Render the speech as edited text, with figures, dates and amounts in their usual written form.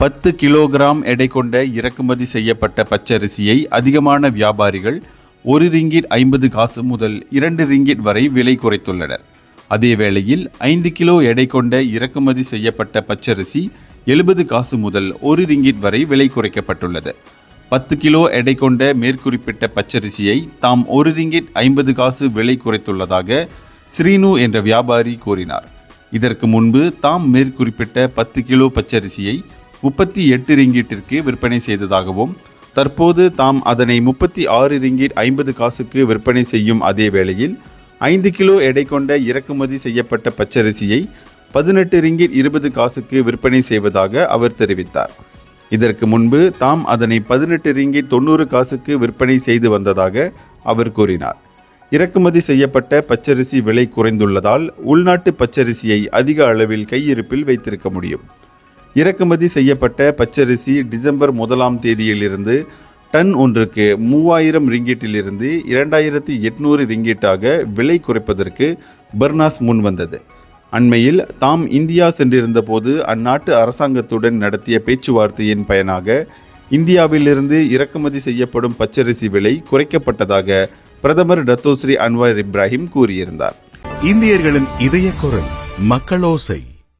10 kilogram எடை கொண்ட இறக்குமதி செய்யப்பட்ட பச்சரிசியை அதிகமான வியாபாரிகள் 1 ரிங்கிட் 50 காசு முதல் 2 ரிங்கிட் வரை விலை குறைத்துள்ளனர். அதேவேளையில் 5 கிலோ எடை கொண்ட இறக்குமதி செய்யப்பட்ட பச்சரிசி 70 காசு முதல் 1 ரிங்கிட் வரை விலை குறைக்கப்பட்டுள்ளது. 10 கிலோ எடை கொண்ட மேற்குறிப்பிட்ட பச்சரிசியை தாம் 1 ரிங்கிட் 50 காசு விலை குறைத்துள்ளதாக ஸ்ரீனு என்ற வியாபாரி கூறினார். இதற்கு முன்பு தாம் மேற்குறிப்பிட்ட 10 கிலோ பச்சரிசியை 38 ரிங்கிட்டிற்கு விற்பனை செய்ததாகவும் தற்போது தாம் அதனை 36 ரிங்கிட் 50 காசுக்கு விற்பனை செய்யும் அதே வேளையில் 5 கிலோ எடை கொண்ட இறக்குமதி செய்யப்பட்ட பச்சரிசியை 18 ரிங்கிட் 20 காசுக்கு விற்பனை செய்வதாக அவர் தெரிவித்தார். இதற்கு முன்பு தாம் அதனை 18 ரிங்கிட் 90 காசுக்கு விற்பனை செய்து வந்ததாக அவர் கூறினார். இறக்குமதி செய்யப்பட்ட பச்சரிசி விலை குறைந்துள்ளதால் உள்நாட்டு பச்சரிசியை அதிக அளவில் கையிருப்பில் வைத்திருக்க முடியும். இறக்குமதி செய்யப்பட்ட பச்சரிசி டிசம்பர் 1ஆம் தேதியிலிருந்து டன் ஒன்றுக்கு 3000 ரிங்கிட்டிலிருந்து 2800 ரிங்கிட்டாக விலை குறைப்பதற்கு பர்னாஸ் முன்வந்தது. அண்மையில் தாம் இந்தியா சென்றிருந்த போது அந்நாட்டு அரசாங்கத்துடன் நடத்திய பேச்சுவார்த்தையின் பயனாக இந்தியாவிலிருந்து இறக்குமதி செய்யப்படும் பச்சரிசி விலை குறைக்கப்பட்டதாக பிரதமர் டத்தோஸ்ரீ அன்வார் இப்ராஹிம் கூறியிருந்தார். இந்தியர்களின் இதய குரல் மக்களோசை.